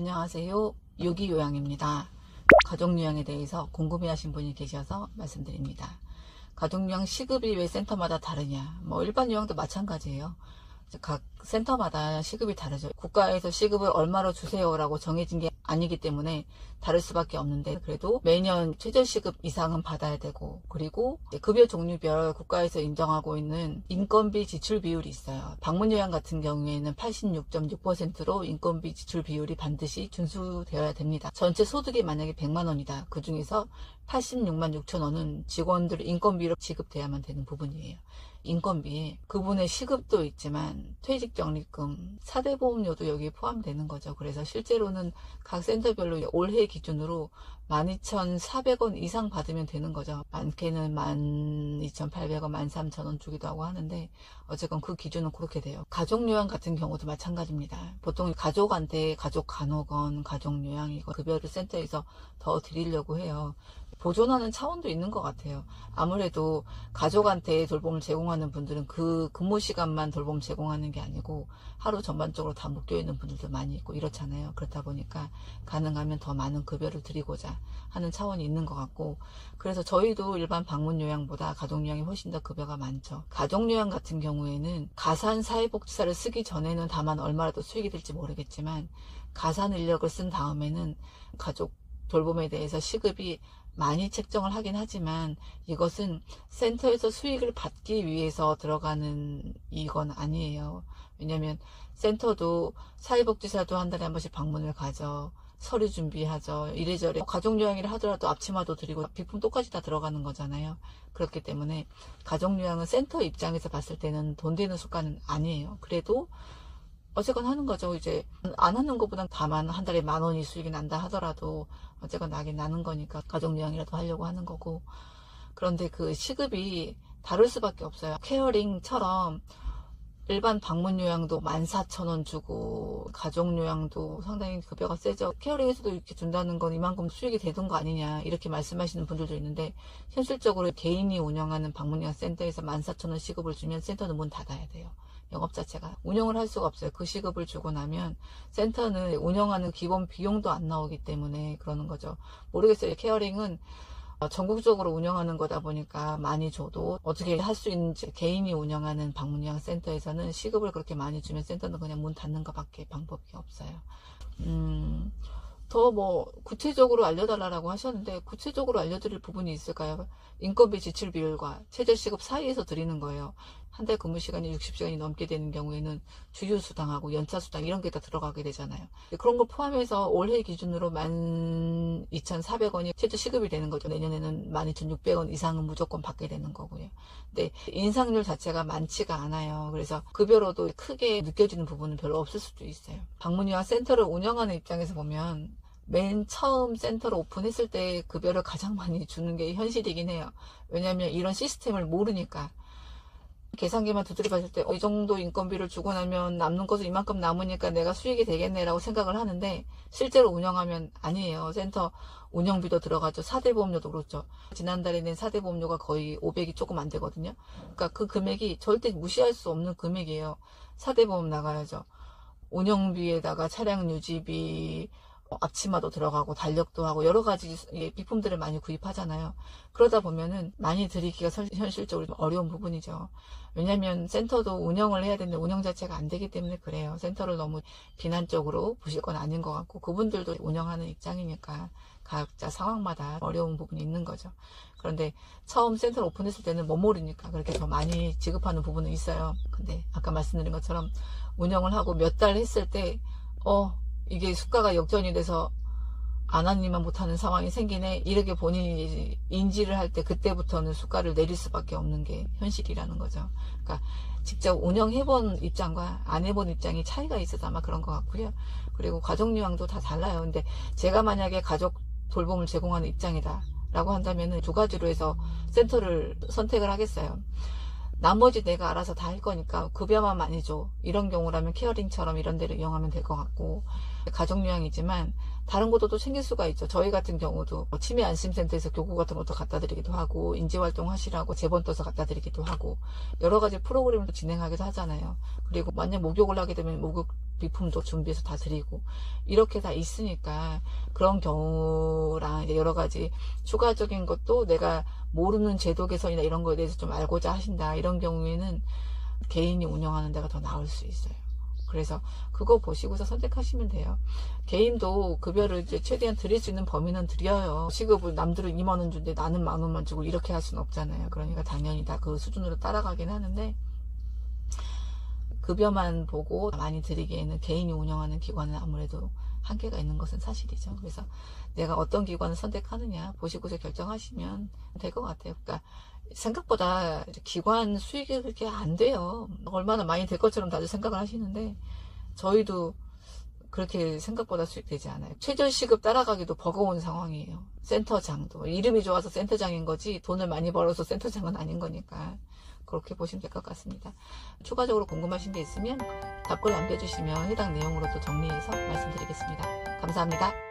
안녕하세요. 유기요양입니다. 가족요양에 대해서 궁금해하신 분이 계셔서 말씀드립니다. 가족요양 시급이 왜 센터마다 다르냐? 일반 요양도 마찬가지예요. 각 센터마다 시급이 다르죠. 국가에서 시급을 얼마로 주세요라고 정해진 게 아니기 때문에 다를 수밖에 없는데, 그래도 매년 최저시급 이상은 받아야 되고, 그리고 급여 종류별 국가에서 인정하고 있는 인건비 지출 비율이 있어요. 방문요양 같은 경우에는 86.6%로 인건비 지출 비율이 반드시 준수되어야 됩니다. 전체 소득이 만약에 100만 원이다. 그 중에서 86만 6천 원은 직원들 인건비로 지급돼야만 되는 부분이에요. 인건비, 그분의 시급도 있지만 퇴직적립금, 사대보험료도 여기에 포함되는 거죠. 그래서 실제로는 각 센터별로 올해 기준으로 12,400원 이상 받으면 되는 거죠. 많게는 12,800원, 13,000원 주기도 하고 하는데, 어쨌건 그 기준은 그렇게 돼요. 가족요양 같은 경우도 마찬가지입니다. 보통 가족한테 가족 간호건, 가족요양이고 급여를 센터에서 더 드리려고 해요. 보존하는 차원도 있는 것 같아요. 아무래도 가족한테 돌봄을 제공하는 분들은 그 근무 시간만 돌봄 제공하는 게 아니고 하루 전반적으로 다 묶여 있는 분들도 많이 있고 이렇잖아요. 그렇다 보니까 가능하면 더 많은 급여를 드리고자 하는 차원이 있는 것 같고, 그래서 저희도 일반 방문요양보다 가족요양이 훨씬 더 급여가 많죠. 가족요양 같은 경우에는 가산 사회복지사를 쓰기 전에는 다만 얼마라도 수익이 될지 모르겠지만, 가산 인력을 쓴 다음에는 가족 돌봄에 대해서 시급이 많이 책정을 하긴 하지만, 이것은 센터에서 수익을 받기 위해서 들어가는 이건 아니에요. 왜냐면 센터도 사회복지사도 한 달에 한 번씩 방문을 가죠. 서류 준비하죠. 이래저래 가족요양이라 하더라도 앞치마도 드리고 비품 똑같이 다 들어가는 거잖아요. 그렇기 때문에 가족요양은 센터 입장에서 봤을 때는 돈 되는 수가는 아니에요. 그래도 어쨌건 하는 거죠. 이제 안 하는 것보단 다만 한 달에 10,000원이 수익이 난다 하더라도 어쨌건 나긴 나는 거니까 가족요양이라도 하려고 하는 거고. 그런데 그 시급이 다를 수밖에 없어요. 케어링처럼 일반 방문요양도 14,000원 주고 가족요양도 상당히 급여가 세죠. 케어링에서도 이렇게 준다는 건 이만큼 수익이 되는 거 아니냐 이렇게 말씀하시는 분들도 있는데, 현실적으로 개인이 운영하는 방문요양 센터에서 14,000원 시급을 주면 센터는 문 닫아야 돼요. 영업 자체가 운영을 할 수가 없어요. 그 시급을 주고 나면 센터는 운영하는 기본 비용도 안 나오기 때문에 그러는 거죠. 모르겠어요. 케어링은 전국적으로 운영하는 거다 보니까 많이 줘도 어떻게 할 수 있는지, 개인이 운영하는 방문요양 센터에서는 시급을 그렇게 많이 주면 센터는 그냥 문 닫는 것밖에 방법이 없어요. 더 구체적으로 알려달라고 하셨는데, 구체적으로 알려드릴 부분이 있을까요? 인건비 지출 비율과 최저시급 사이에서 드리는 거예요. 한 달 근무 시간이 60시간이 넘게 되는 경우에는 주휴수당하고 연차수당 이런 게 다 들어가게 되잖아요. 그런 걸 포함해서 올해 기준으로 12,400원이 최저시급이 되는 거죠. 내년에는 12,600원 이상은 무조건 받게 되는 거고요. 근데 인상률 자체가 많지가 않아요. 그래서 급여로도 크게 느껴지는 부분은 별로 없을 수도 있어요. 방문요양 센터를 운영하는 입장에서 보면 맨 처음 센터를 오픈했을 때 급여를 가장 많이 주는 게 현실이긴 해요. 왜냐하면 이런 시스템을 모르니까. 계산기만 두드려 봤을 때 이 정도 인건비를 주고 나면 남는 것은 이만큼 남으니까 내가 수익이 되겠네 라고 생각을 하는데, 실제로 운영하면 아니에요. 센터 운영비도 들어가죠. 사대보험료도 그렇죠. 지난달에 낸 사대보험료가 거의 500이 조금 안 되거든요. 그러니까 그 금액이 절대 무시할 수 없는 금액이에요. 사대보험 나가야죠. 운영비에다가 차량 유지비, 앞치마도 들어가고 달력도 하고 여러 가지 비품들을 많이 구입하잖아요. 그러다 보면은 많이 드리기가 현실적으로 어려운 부분이죠. 왜냐하면 센터도 운영을 해야 되는데 운영 자체가 안 되기 때문에 그래요. 센터를 너무 비난적으로 보실 건 아닌 것 같고, 그분들도 운영하는 입장이니까 각자 상황마다 어려운 부분이 있는 거죠. 그런데 처음 센터를 오픈했을 때는 못 모르니까 그렇게 더 많이 지급하는 부분은 있어요. 근데 아까 말씀드린 것처럼 운영을 하고 몇 달 했을 때 이게 수가가 역전이 돼서 안 하니만 못하는 상황이 생기네, 이렇게 본인이 인지를 할 때 그때부터는 수가를 내릴 수밖에 없는 게 현실이라는 거죠. 그러니까 직접 운영해본 입장과 안 해본 입장이 차이가 있어서 아마 그런 것 같고요. 그리고 가족요양도 다 달라요. 근데 제가 만약에 가족 돌봄을 제공하는 입장이다 라고 한다면 두 가지로 해서 센터를 선택을 하겠어요. 나머지 내가 알아서 다 할 거니까 급여만 많이 줘, 이런 경우라면 케어링처럼 이런 데를 이용하면 될 것 같고, 가족요양이지만 다른 것도 챙길 수가 있죠. 저희 같은 경우도 치매 안심센터에서 교구 같은 것도 갖다 드리기도 하고, 인지활동 하시라고 제본 떠서 갖다 드리기도 하고, 여러 가지 프로그램도 진행하기도 하잖아요. 그리고 만약 목욕을 하게 되면 목욕 비품도 준비해서 다 드리고, 이렇게 다 있으니까 그런 경우랑 이제 여러 가지 추가적인 것도 내가 모르는 제도 개선이나 이런 거에 대해서 좀 알고자 하신다, 이런 경우에는 개인이 운영하는 데가 더 나을 수 있어요. 그래서 그거 보시고서 선택하시면 돼요. 개인도 급여를 이제 최대한 드릴 수 있는 범위는 드려요. 시급을 남들은 2만 원 주는데 나는 10,000원만 주고 이렇게 할 수는 없잖아요. 그러니까 당연히 다 그 수준으로 따라가긴 하는데, 급여만 보고 많이 드리기에는 개인이 운영하는 기관은 아무래도 한계가 있는 것은 사실이죠. 그래서 내가 어떤 기관을 선택하느냐 보시고서 결정하시면 될 것 같아요. 그러니까 생각보다 기관 수익이 그렇게 안 돼요. 얼마나 많이 될 것처럼 다들 생각을 하시는데, 저희도 그렇게 생각보다 수익되지 않아요. 최저시급 따라가기도 버거운 상황이에요. 센터장도 이름이 좋아서 센터장인 거지 돈을 많이 벌어서 센터장은 아닌 거니까 그렇게 보시면 될 것 같습니다. 추가적으로 궁금하신 게 있으면 답글 남겨주시면 해당 내용으로 또 정리해서 말씀드리겠습니다. 감사합니다.